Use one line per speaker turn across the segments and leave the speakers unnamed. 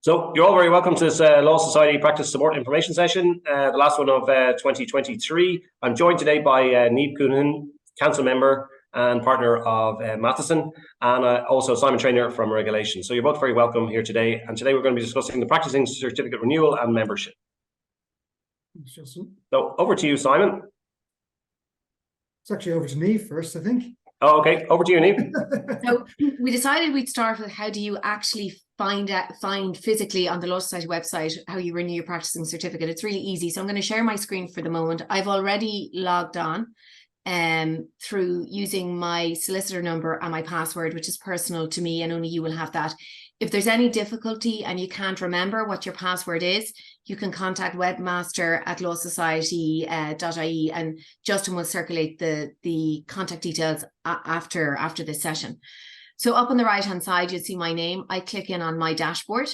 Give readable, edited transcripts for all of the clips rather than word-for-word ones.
So you're all very welcome to this Law Society Practice Support Information Session, the last one of 2023. I'm joined today by Niamh Council, Council Member and partner of Matheson, and also Simon Traynor from Regulation. So you're both very welcome here today. And today we're going to be discussing the Practising Certificate Renewal and Membership.
Thanks, Justin.
So over to you, Simon.
It's actually over to Niamh first, I think.
Oh, okay. Over to you, Niamh.
So we decided we'd start with how do you actually find physically on the Law Society website how you renew your practicing certificate. It's really easy. So I'm going to share my screen for the moment. I've already logged on through using my solicitor number and my password, which is personal to me, and only you will have that. If there's any difficulty and you can't remember what your password is, you can contact webmaster@lawsociety.ie and Justin will circulate the contact details after this session. So up on the right hand side, you'll see my name. I click in on my dashboard.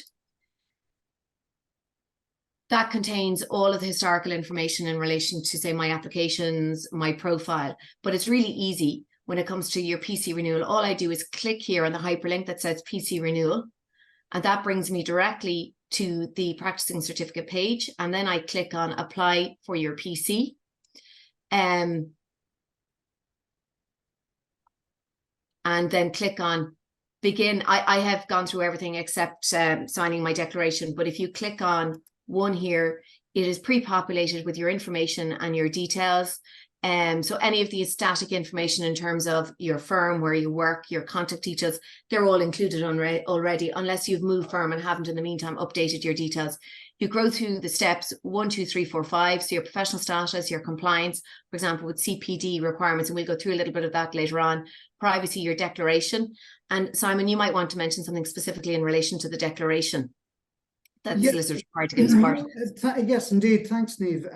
That contains all of the historical information in relation to, say, my applications, my profile, but it's really easy. When it comes to your PC renewal, all I do is click here on the hyperlink that says PC renewal, and that brings me directly to the practicing certificate page. And then I click on apply for your PC. And then click on begin. I have gone through everything except signing my declaration. But if you click on one here, it is pre-populated with your information and your details. So any of the static information in terms of your firm, where you work, your contact details, they're all included already, unless you've moved firm and haven't in the meantime updated your details. You go through the steps 1, 2, 3, 4, 5. So your professional status, your compliance, for example, with CPD requirements, and we'll go through a little bit of that later on. Privacy, your declaration. And Simon, you might want to mention something specifically in relation to the declaration that the solicitor is required to give as part.
Yes, indeed. Thanks, Niamh.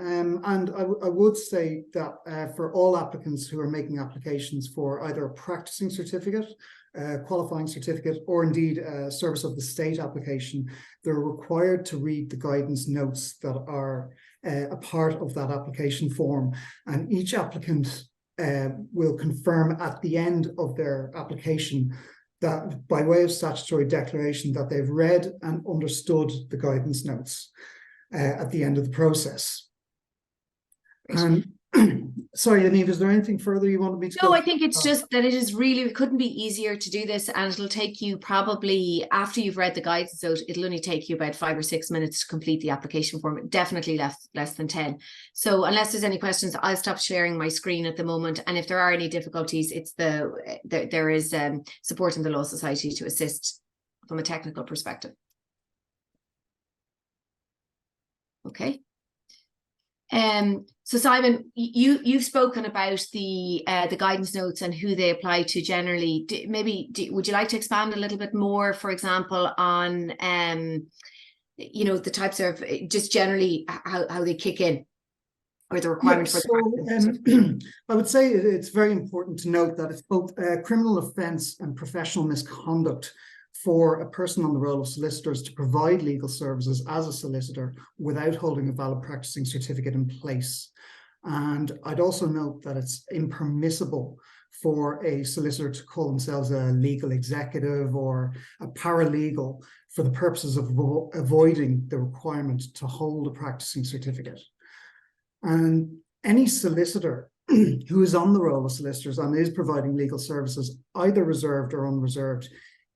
And I would say that for all applicants who are making applications for either a practicing certificate, qualifying certificate, or indeed a service of the state application, they're required to read the guidance notes that are a part of that application form. And each applicant will confirm at the end of their application that by way of statutory declaration that they've read and understood the guidance notes at the end of the process. And sorry, Niamh, is there anything further you wanted me to
No, I think it's just that it couldn't be easier to do this, and it'll take you probably, after you've read the guidance note, it'll only take you about 5 or 6 minutes to complete the application form, definitely less than 10. So unless there's any questions, I'll stop sharing my screen at the moment, and if there are any difficulties, there is support in the Law Society to assist from a technical perspective. Okay. So Simon, you've spoken about the guidance notes and who they apply to generally. Would you like to expand a little bit more, for example, on the types of, just generally how they kick in, or the requirement for the
I would say it's very important to note that it's both criminal offence and professional misconduct for a person on the role of solicitors to provide legal services as a solicitor without holding a valid practicing certificate in place. And I'd also note that it's impermissible for a solicitor to call themselves a legal executive or a paralegal for the purposes of avoiding the requirement to hold a practicing certificate. And any solicitor who is on the role of solicitors and is providing legal services, either reserved or unreserved,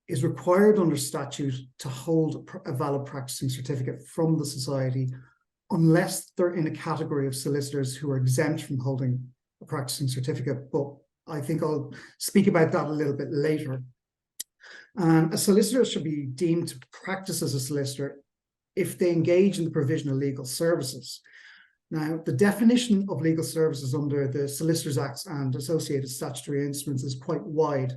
is required under statute to hold a valid practicing certificate from the society unless they're in a category of solicitors who are exempt from holding a practicing certificate. But I think I'll speak about that a little bit later. A solicitor should be deemed to practice as a solicitor if they engage in the provision of legal services. Now, the definition of legal services under the Solicitors Acts and associated statutory instruments is quite wide,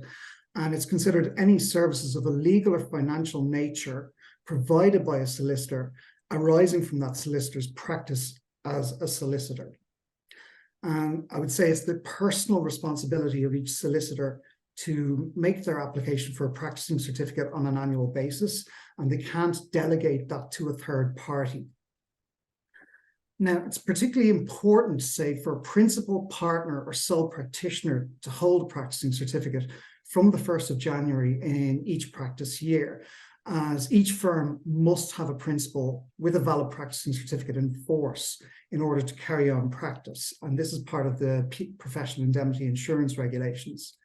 and it's considered any services of a legal or financial nature provided by a solicitor arising from that solicitor's practice as a solicitor. And I would say it's the personal responsibility of each solicitor to make their application for a practicing certificate on an annual basis, and they can't delegate that to a third party. Now, it's particularly important, say, for a principal partner or sole practitioner to hold a practicing certificate from the 1st of January in each practice year. as each firm must have a principal with a valid practicing certificate in force in order to carry on practice. And this is part of the professional indemnity insurance regulations.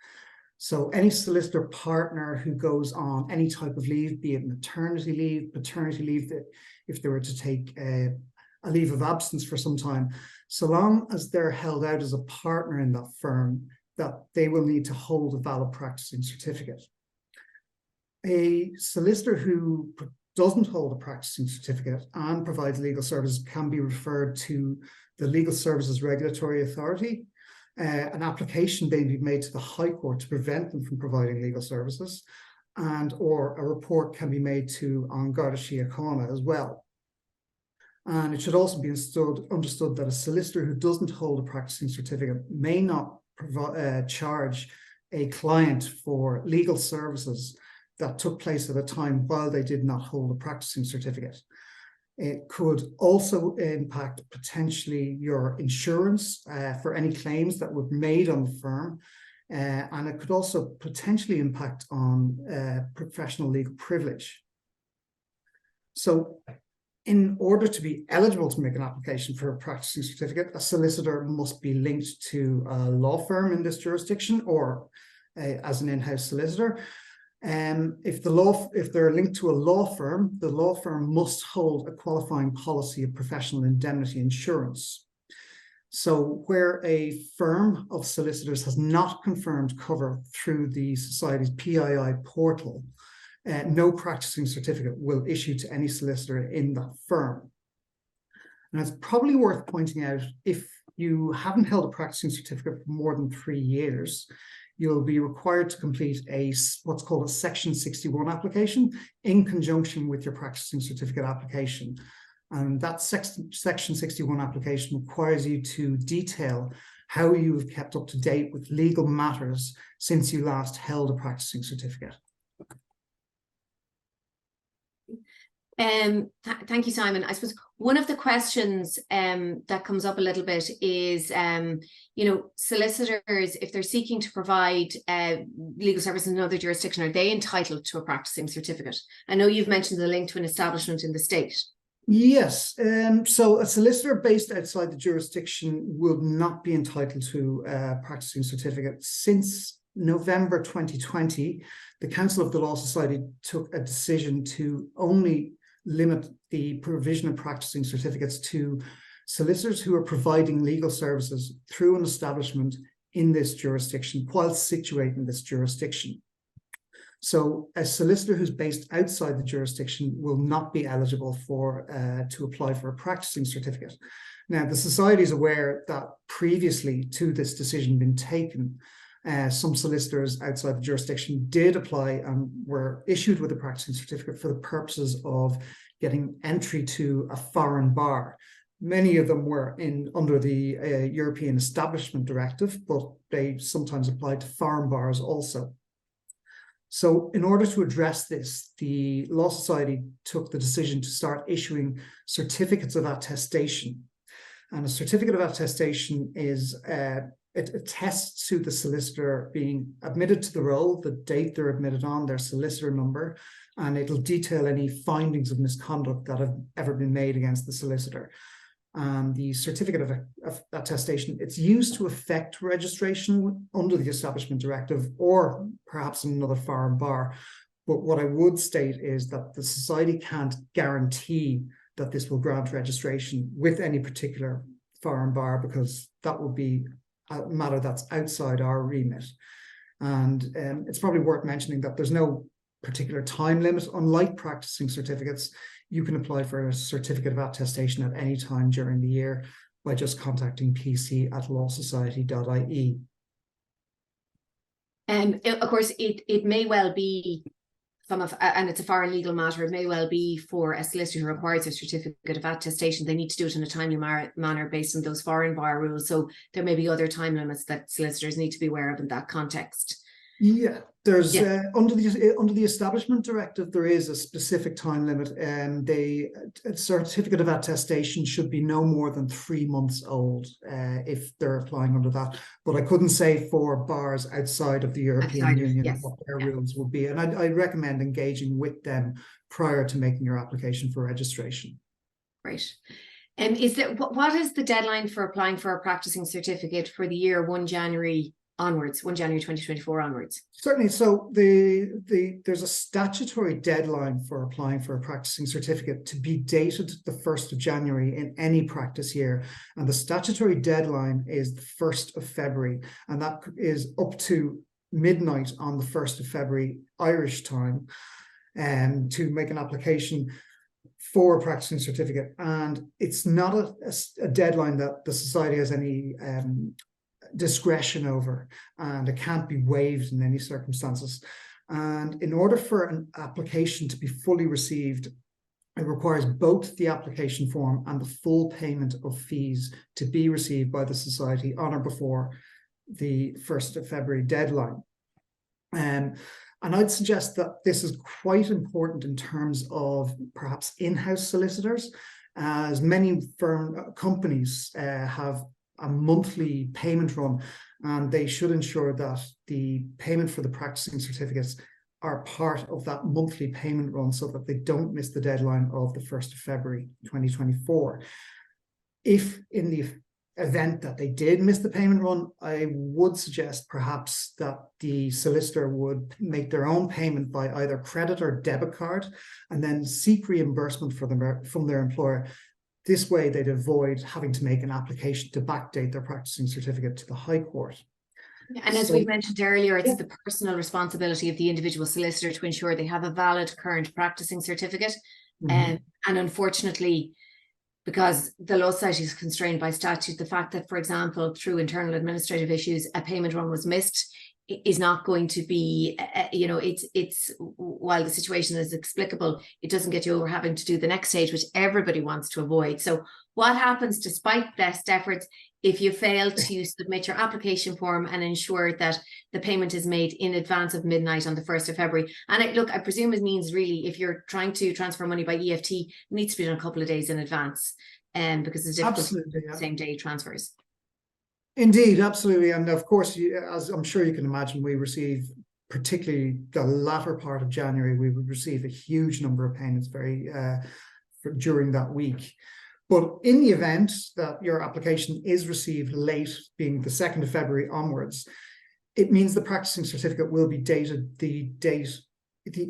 So any solicitor partner who goes on any type of leave, be it maternity leave, paternity leave, if they were to take a leave of absence for some time, so long as they're held out as a partner in that firm, that they will need to hold a valid practicing certificate. A solicitor who doesn't hold a practicing certificate and provides legal services can be referred to the Legal Services Regulatory Authority. An application may be made to the High Court to prevent them from providing legal services, or a report can be made to An Garda Síochána as well. And it should also be understood that a solicitor who doesn't hold a practicing certificate may not charge a client for legal services that took place at a time while they did not hold a practicing certificate. It could also impact potentially your insurance for any claims that were made on the firm. And it could also potentially impact on professional legal privilege. So in order to be eligible to make an application for a practicing certificate, a solicitor must be linked to a law firm in this jurisdiction or as an in-house solicitor. If they're linked to a law firm, the law firm must hold a qualifying policy of professional indemnity insurance. So where a firm of solicitors has not confirmed cover through the Society's PII portal, no practicing certificate will issue to any solicitor in that firm. And it's probably worth pointing out, if you haven't held a practicing certificate for more than 3 years, you'll be required to complete what's called a Section 61 application in conjunction with your practicing certificate application. And that Section 61 application requires you to detail how you have kept up to date with legal matters since you last held a practicing certificate.
Thank you, Simon. I suppose one of the questions that comes up a little bit is, solicitors, if they're seeking to provide legal services in another jurisdiction, are they entitled to a practicing certificate? I know you've mentioned the link to an establishment in the state.
Yes, so a solicitor based outside the jurisdiction will not be entitled to a practicing certificate. Since November 2020, the Council of the Law Society took a decision to only limit the provision of practicing certificates to solicitors who are providing legal services through an establishment in this jurisdiction while situated in this jurisdiction. So a solicitor who's based outside the jurisdiction will not be eligible to apply for a practicing certificate. Now, the Society is aware that previously to this decision being taken, some solicitors outside the jurisdiction did apply and were issued with a practicing certificate for the purposes of getting entry to a foreign bar. Many of them were under the European Establishment Directive, but they sometimes applied to foreign bars also. So in order to address this, the Law Society took the decision to start issuing certificates of attestation. And a certificate of attestation is it attests to the solicitor being admitted to the role, the date they're admitted on, their solicitor number, and it'll detail any findings of misconduct that have ever been made against the solicitor. And the certificate of attestation, it's used to effect registration under the Establishment Directive or perhaps in another foreign bar. But what I would state is that the Society can't guarantee that this will grant registration with any particular foreign bar, because that would be a matter that's outside our remit. And it's probably worth mentioning that there's no particular time limit. Unlike practicing certificates, you can apply for a certificate of attestation at any time during the year by just contacting pc@lawsociety.ie.
Of course, it may well be and it's a foreign legal matter, it may well be for a solicitor who requires a certificate of attestation, they need to do it in a timely manner based on those foreign bar rules. So there may be other time limits that solicitors need to be aware of in that context.
Yeah, there's under the Establishment Directive, there is a specific time limit, and a certificate of attestation should be no more than 3 months old if they're applying under that. But I couldn't say for bars outside of the European Union what their rules will be, and I recommend engaging with them prior to making your application for registration.
Right. And what is the deadline for applying for a practicing certificate for the year 1 January onwards, 1 January 2024 onwards?
Certainly. So there's a statutory deadline for applying for a practicing certificate to be dated the 1st of January in any practice year. And the statutory deadline is the 1st of February. And that is up to midnight on the 1st of February, Irish time, to make an application for a practicing certificate. And it's not a deadline that the society has any discretion over, and it can't be waived in any circumstances. And in order for an application to be fully received, it requires both the application form and the full payment of fees to be received by the society on or before the 1st of February deadline. And I'd suggest that this is quite important in terms of perhaps in-house solicitors, as many companies have a monthly payment run, and they should ensure that the payment for the practicing certificates are part of that monthly payment run so that they don't miss the deadline of the 1st of February 2024. If in the event that they did miss the payment run, I would suggest perhaps that the solicitor would make their own payment by either credit or debit card and then seek reimbursement from their employer. This way, they'd avoid having to make an application to backdate their practicing certificate to the High Court.
And as we mentioned earlier, it's the personal responsibility of the individual solicitor to ensure they have a valid current practicing certificate. And unfortunately, because the Law Society is constrained by statute, the fact that, for example, through internal administrative issues, a payment run was missed is not going to be, it's while the situation is explicable, it doesn't get you over having to do the next stage, which everybody wants to avoid. So what happens despite best efforts if you fail to submit your application form and ensure that the payment is made in advance of midnight on the 1st of February? And I presume it means really if you're trying to transfer money by EFT, it needs to be done a couple of days in advance, because it's difficult same day transfers.
Indeed, absolutely. And of course, as I'm sure you can imagine, we receive, particularly the latter part of January, we would receive a huge number of payments during that week. But in the event that your application is received late, being the 2nd of February onwards, it means the practicing certificate will be dated, the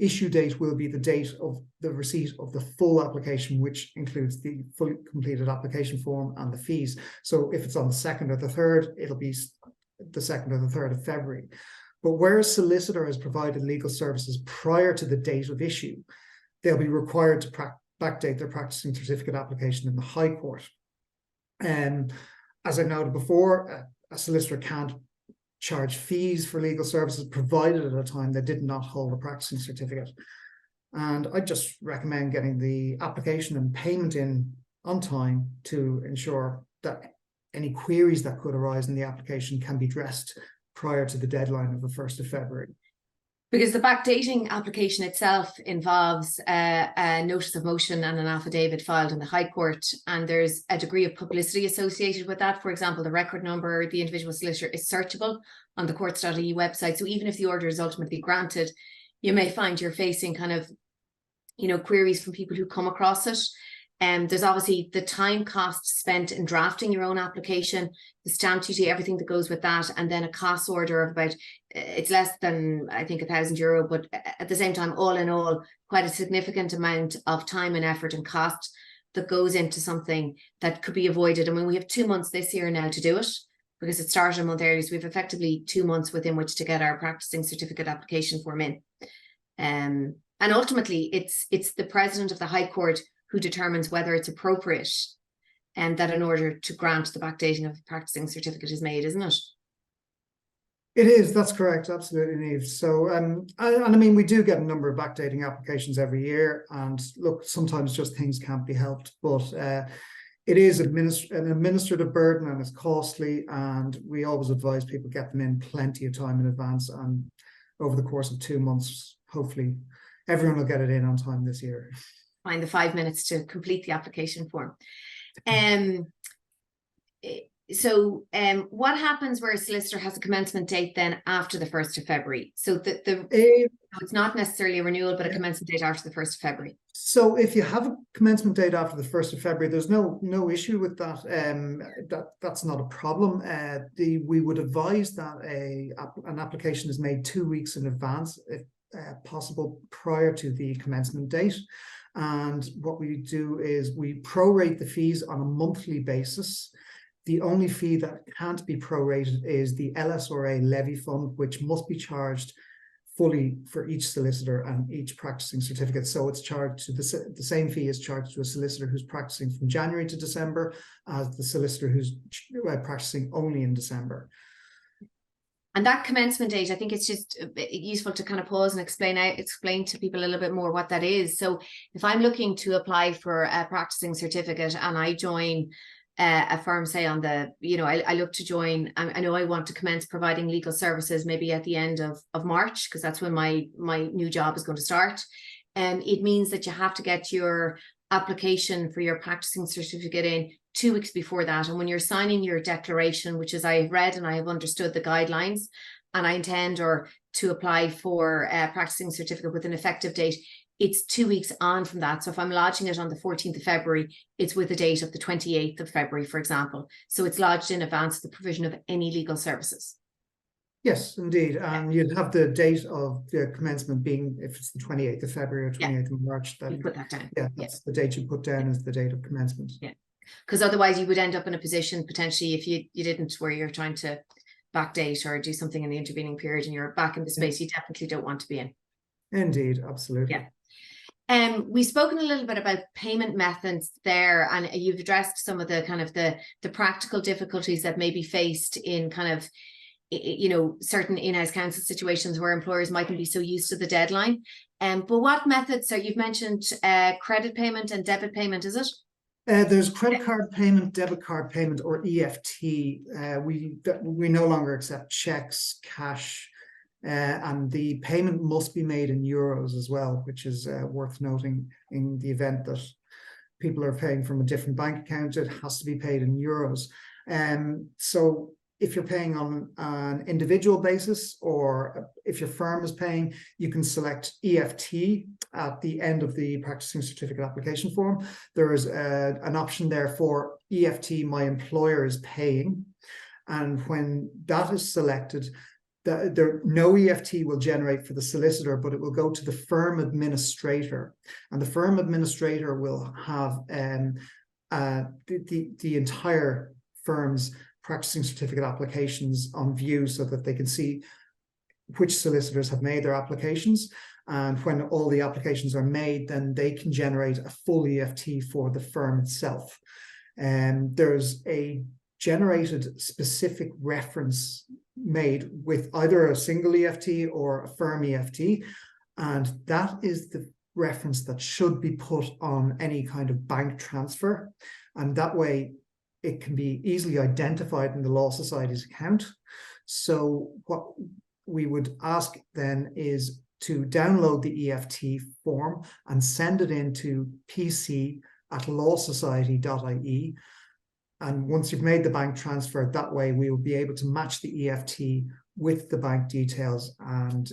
issue date will be the date of the receipt of the full application, which includes the fully completed application form and the fees. So if it's on the 2nd or the 3rd, it'll be the 2nd or the 3rd of February. But where a solicitor has provided legal services prior to the date of issue, they'll be required to backdate their practicing certificate application in the High Court. As I noted before, a solicitor can't charge fees for legal services provided at a time they did not hold a practicing certificate. And I just recommend getting the application and payment in on time to ensure that any queries that could arise in the application can be addressed prior to the deadline of the 1st of February.
Because the backdating application itself involves a notice of motion and an affidavit filed in the High Court, and there's a degree of publicity associated with that. For example, the record number, the individual solicitor is searchable on the courts.ie website. So even if the order is ultimately granted, you may find you're facing kind of, queries from people who come across it. There's obviously the time cost spent in drafting your own application, the stamp duty, everything that goes with that, and then a cost order of about, it's less than, I think, €1,000, but at the same time, all in all, quite a significant amount of time and effort and cost that goes into something that could be avoided. I mean, we have 2 months this year now to do it, because it started a month early, so we have effectively 2 months within which to get our practicing certificate application form in. And ultimately, it's the President of the High Court who determines whether it's appropriate and that in order to grant the backdating of the practicing certificate is made, isn't it?
It is, that's correct, absolutely, Niamh. So, I mean, we do get a number of backdating applications every year, and look, sometimes just things can't be helped, but it is an administrative burden and it's costly, and we always advise people get them in plenty of time in advance, and over the course of 2 months. Hopefully everyone will get it in on time this year.
Find the 5 minutes to complete the application form. So what happens where a solicitor has a commencement date then after the 1st of February? So it's not necessarily a renewal, but a commencement date after the 1st of February.
So if you have a commencement date after the 1st of February, there's no issue with that. That's not a problem. We would advise that an application is made 2 weeks in advance, if possible, prior to the commencement date. And what we do is we prorate the fees on a monthly basis. The only fee that can't be prorated is the LSRA levy fund, which must be charged fully for each solicitor and each practicing certificate. So it's charged to the same fee is charged to a solicitor who's practicing from January to December as the solicitor who's practicing only in December.
And that commencement date, I think it's just useful to kind of pause and explain to people a little bit more what that is. So if I'm looking to apply for a practicing certificate and I join a firm, say on the, I look to join, I know I want to commence providing legal services maybe at the end of March, because that's when my new job is going to start. And it means that you have to get your application for your practicing certificate in 2 weeks before that. And when you're signing your declaration, which is I have read and I have understood the guidelines, and I intend to apply for a practicing certificate with an effective date, it's 2 weeks on from that. So if I'm lodging it on the 14th of February, it's with a date of the 28th of February, for example. So it's lodged in advance of the provision of any legal services.
Yes, indeed. And you'd have the date of the commencement being, if it's the 28th of February or 28th of March, then
you put that down.
Yeah, that's the date you put down as the date of commencement.
Yeah, because otherwise you would end up in a position potentially if you didn't, where you're trying to backdate or do something in the intervening period and you're back in the space you definitely don't want to be in.
Indeed, absolutely.
Yeah. We've spoken a little bit about payment methods there, and you've addressed some of the kind of the practical difficulties that may be faced in kind of, certain in-house counsel situations where employers mightn't be so used to the deadline. But what methods are, you've mentioned credit payment and debit payment, is it?
There's credit card payment, debit card payment, or EFT. We no longer accept checks, cash, and the payment must be made in euros as well, which is worth noting. In the event that people are paying from a different bank account, it has to be paid in euros. So if you're paying on an individual basis, or if your firm is paying, you can select EFT at the end of the practicing certificate application form. There is an option there for EFT, my employer is paying. And when that is selected, no EFT will generate for the solicitor, but it will go to the firm administrator, and the firm administrator will have the entire firm's practicing certificate applications on view, so that they can see which solicitors have made their applications. And when all the applications are made, then they can generate a full EFT for the firm itself. And there's a generated specific reference made with either a single EFT or a firm EFT, and that is the reference that should be put on any kind of bank transfer, and that way it can be easily identified in the Law Society's account. So what we would ask then is to download the EFT form and send it into pc@lawsociety.ie. And once you've made the bank transfer, that way we will be able to match the EFT with the bank details, and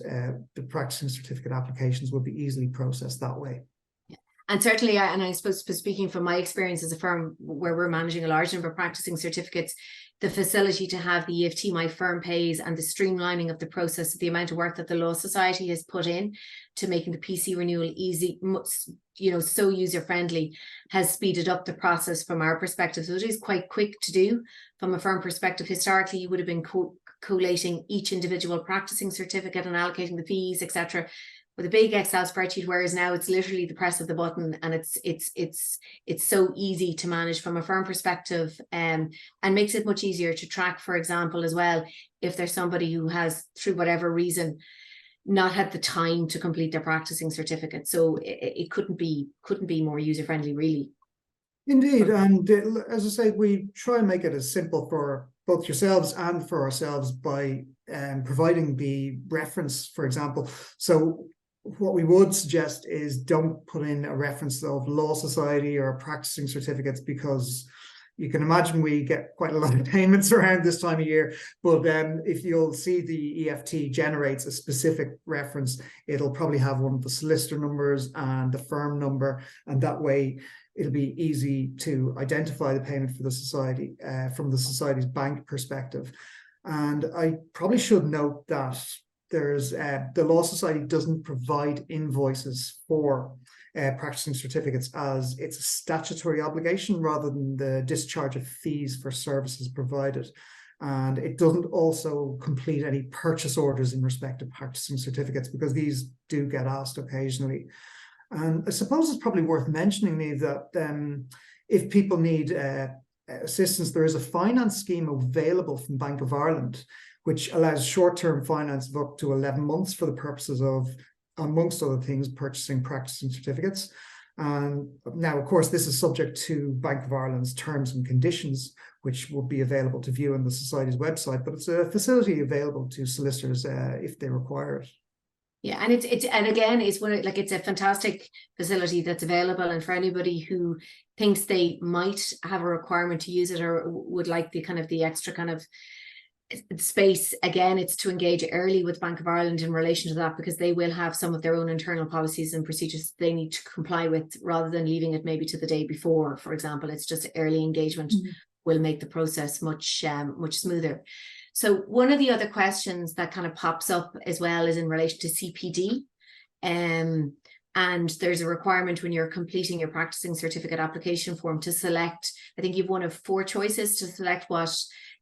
the practicing certificate applications will be easily processed that way.
Yeah. And certainly, I suppose speaking from my experience as a firm where we're managing a large number of practicing certificates, the facility to have the EFT my firm pays and the streamlining of the process, the amount of work that the Law Society has put in to making the PC renewal easy, so user-friendly, has speeded up the process from our perspective. So it is quite quick to do from a firm perspective. Historically, you would have been collating each individual practicing certificate and allocating the fees, etc., with a big Excel spreadsheet, whereas now it's literally the press of the button, and it's so easy to manage from a firm perspective, and makes it much easier to track, for example, as well, if there's somebody who has, through whatever reason, not had the time to complete their practicing certificate. So it couldn't be more user friendly, really.
Indeed, and as I say, we try and make it as simple for both yourselves and for ourselves by providing the reference, for example. So what we would suggest is don't put in a reference of law society or practicing certificates, because you can imagine we get quite a lot of payments around this time of year. But if you'll see the EFT generates a specific reference, it'll probably have one of the solicitor numbers and the firm number, and that way it'll be easy to identify the payment for the society from the society's bank perspective. And I probably should note that there's the Law Society doesn't provide invoices for practicing certificates, as it's a statutory obligation rather than the discharge of fees for services provided. And it doesn't also complete any purchase orders in respect of practicing certificates, because these do get asked occasionally. And I suppose it's probably worth mentioning, Niamh, that if people need assistance, there is a finance scheme available from Bank of Ireland, which allows short-term finance of up to 11 months for the purposes of, amongst other things, purchasing practicing certificates. And now, of course, this is subject to Bank of Ireland's terms and conditions, which will be available to view on the Society's website, but it's a facility available to solicitors if they require it.
Yeah, and it's a fantastic facility that's available, and for anybody who thinks they might have a requirement to use it or would like the extra kind of space, again, it's to engage early with Bank of Ireland in relation to that, because they will have some of their own internal policies and procedures they need to comply with, rather than leaving it maybe to the day before, for example. It's just early engagement will make the process much smoother. So one of the other questions that kind of pops up as well is in relation to CPD. And there's a requirement when you're completing your practicing certificate application form to select, I think you've one of 4 choices to select what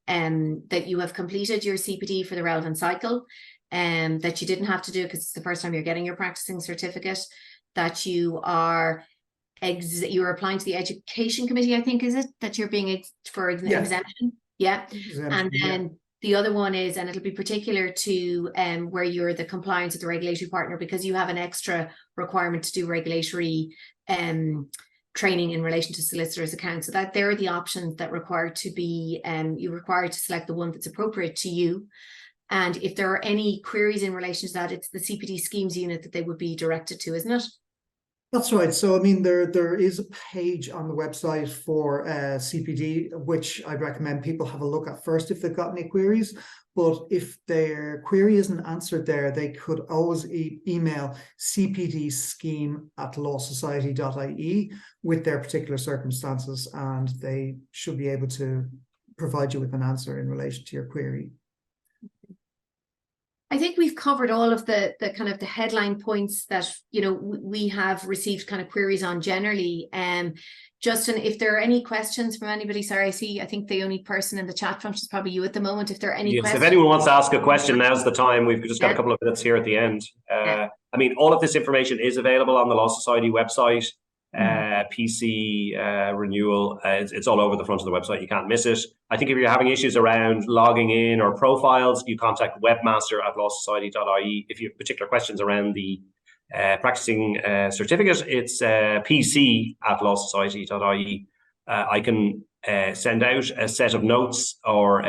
that you have completed your CPD for the relevant cycle, that you didn't have to do because it's the first time you're getting your practicing certificate, that you are applying to the education committee, I think, is it, that you're being for exemption? Yeah. And then the other one is, and it'll be particular to where you're the compliance with the regulatory partner, because you have an extra requirement to do regulatory training in relation to solicitors' accounts. So that there are the options that require to be, you're required to select the one that's appropriate to you. And if there are any queries in relation to that, it's the CPD schemes unit that they would be directed to, isn't it? That's
right. So, I mean, there is a page on the website for CPD, which I'd recommend people have a look at first if they've got any queries. But if their query isn't answered there, they could always email cpdscheme@lawsociety.ie with their particular circumstances, and they should be able to provide you with an answer in relation to your query.
I think we've covered all of the kind of the headline points that, you know, we have received kind of queries on generally. Justin, if there are any questions from anybody, sorry, I think the only person in the chat function is probably you at the moment. If there are any questions.
If anyone wants to ask a question, now's the time. We've just got a couple of minutes here at the end. I mean, all of this information is available on the Law Society website. PC renewal, it's all over the front of the website. You can't miss it. I think if you're having issues around logging in or profiles, you contact webmaster@lawsociety.ie. If you have particular questions around the practicing certificate, it's pc@lawsociety.ie. I can send out a set of notes or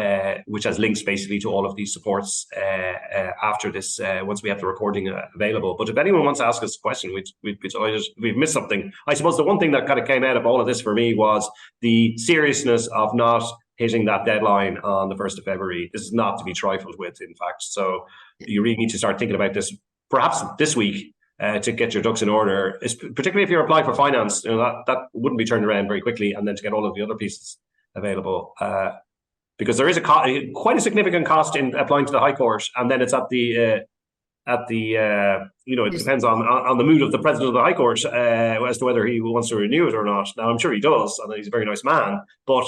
which has links basically to all of these supports after this, once we have the recording available. But if anyone wants to ask us a question, we'd be delighted. We've missed something. I suppose the one thing that kind of came out of all of this for me was the seriousness of not hitting that deadline on the 1st of February. This is not to be trifled with, in fact. So you really need to start thinking about this perhaps this week to get your ducks in order, particularly if you're applying for finance. You know, that wouldn't be turned around very quickly, and then to get all of the other pieces available, because there is quite a significant cost in applying to the High Court, and then it's at the you know, it depends on the mood of the President of the High Court as to whether he wants to renew it or not. Now, I'm sure he does, and he's a very nice man, but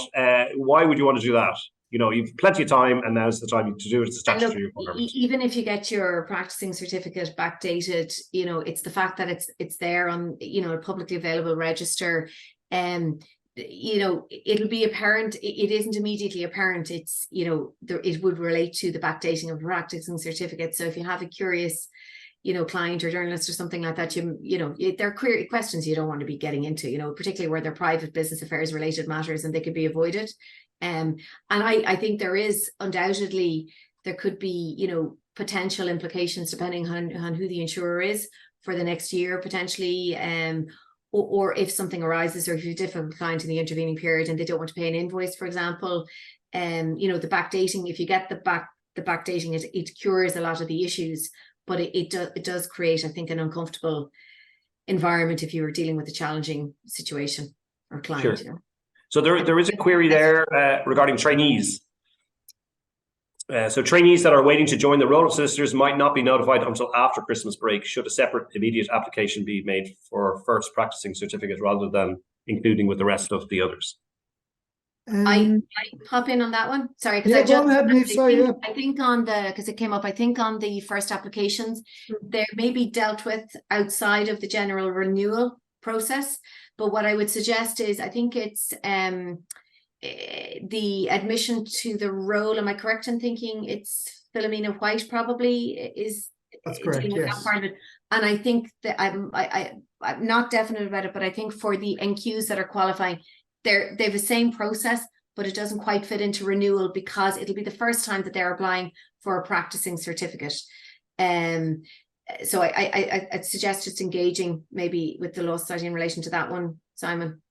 why would you want to do that? You know, you've plenty of time, and now's the time to do it. It's a statutory requirement.
Even if you get your practicing certificate backdated, you know, it's the fact that it's there on, you know, a publicly available register. You know, it'll be apparent. It isn't immediately apparent. It's, you know, it would relate to the backdating of the practicing certificate. So if you have a curious, you know, client or journalist or something like that, you know, they're query questions you don't want to be getting into, you know, particularly where they're private business affairs related matters and they could be avoided. And I think there is undoubtedly, there could be, you know, potential implications depending on who the insurer is for the next year, potentially, or if something arises, or if you're a difficult client in the intervening period and they don't want to pay an invoice, for example, you know, the backdating, if you get the backdating, it cures a lot of the issues, but it does create, I think, an uncomfortable environment if you were dealing with a challenging situation or client.
Sure.
You know?
So there is a query there regarding trainees. So trainees that are waiting to join the role of solicitors might not be notified until after Christmas break. Should a separate immediate application be made for first practicing certificate rather than including with the rest of the others?
I pop in on that one. Sorry, because
go ahead, Niamh. Sorry,
I think on the, because it came up, I think on the first applications, they may be dealt with outside of the general renewal process. But what I would suggest is, I think it's the admission to the role. Am I correct in thinking it's Philomena White probably is?
That's correct, yes.
That part of it. And I think that I'm not definite about it, but I think for the NQs that are qualifying, they have the same process, but it doesn't quite fit into renewal because it'll be the first time that they're applying for a practicing certificate. So I'd suggest just engaging maybe with the Law Society in relation to that one, Simon.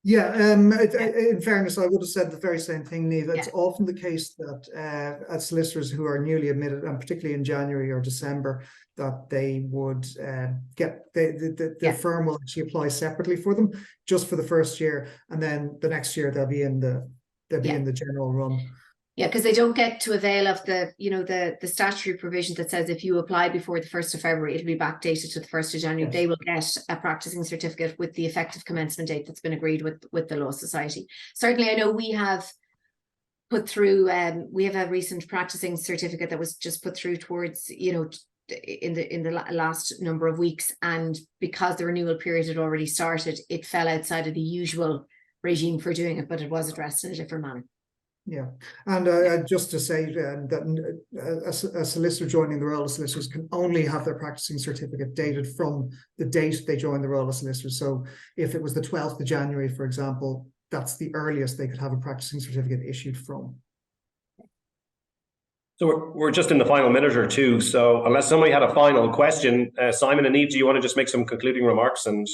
Yeah, in fairness, I would have said the very same thing, Niamh. It's often the case that as solicitors who are newly admitted, and particularly in January or December, that they would get the firm will actually apply separately for them just for the first year, and then the next year they'll be in the in the general run. Yeah,
because they don't get to avail of the, you know, the statutory provision that says if you apply before the 1st of February, it'll be backdated to the 1st of January. Yes. They will get a practicing certificate with the effective commencement date that's been agreed with the Law Society. Certainly, I know we have put through, we have a recent practicing certificate that was just put through towards, you know, in the last number of weeks. And because the renewal period had already started, it fell outside of the usual regime for doing it, but it was addressed in a different manner.
Yeah, and just to say that a solicitor joining the role of solicitors can only have their practicing certificate dated from the date they joined the role of solicitors. So if it was the 12th of January, for example, that's the earliest they could have a practicing certificate issued from.
So we're just in the final minute or two. So unless somebody had a final question, Simon and Niamh, do you want to just make some concluding remarks, and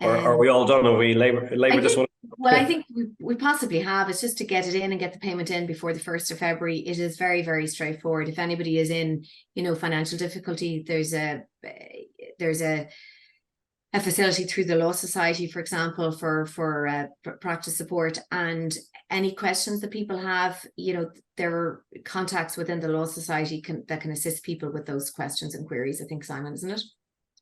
or are we all done? Are we labor this one?
Well, I think we possibly have. It's just to get it in and get the payment in before the 1st of February. It is very, very straightforward. If anybody is in, you know, financial difficulty, there's a facility through the Law Society, for example, for practice support, and any questions that people have, you know, there are contacts within the Law Society that can assist people with those questions and queries. I think, Simon, isn't it?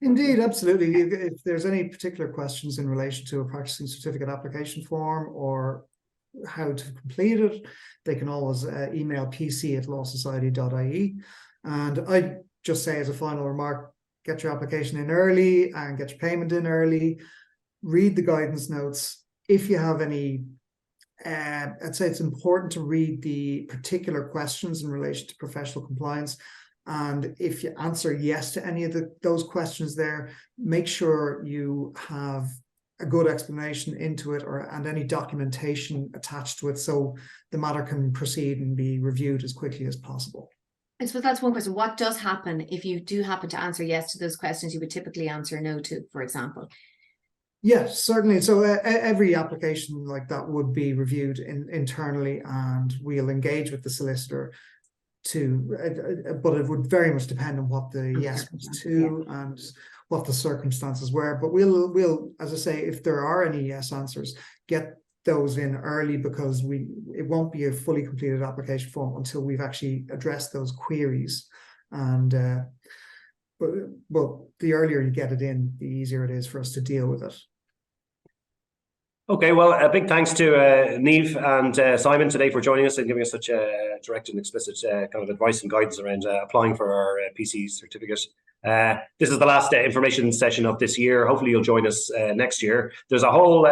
Indeed, absolutely. If there's any particular questions in relation to a practicing certificate application form or how to complete it, they can always email pc@lawsociety.ie. And I just say as a final remark, get your application in early and get your payment in early. Read the guidance notes. If you have any, I'd say it's important to read the particular questions in relation to professional compliance. And if you answer yes to any of those questions there, make sure you have a good explanation into it and any documentation attached to it so the matter can proceed and be reviewed as quickly as possible.
I suppose that's one question. What does happen if you do happen to answer yes to those questions you would typically answer no to, for example?
Yes, certainly. So every application like that would be reviewed internally, and we'll engage with the solicitor but it would very much depend on what the yes was to and what the circumstances were. But we'll, as I say, if there are any yes answers, get those in early, because it won't be a fully completed application form until we've actually addressed those queries. And but the earlier you get it in, the easier it is for us to deal with it.
Okay, well, a big thanks to Niamh and Simon today for joining us and giving us such direct and explicit kind of advice and guidance around applying for our PC certificate. This is the last information session of this year. Hopefully you'll join us next year. There's a whole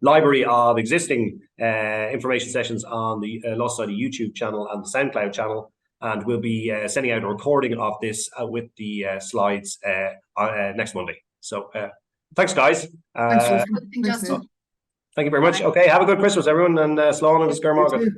library of existing information sessions on the Law Society YouTube channel and the SoundCloud channel, and we'll be sending out a recording of this with the slides next Monday. So thanks, guys.
Thanks, Justin.
Thank you very much. Okay, have a good Christmas, everyone, and slán agus gur mágad.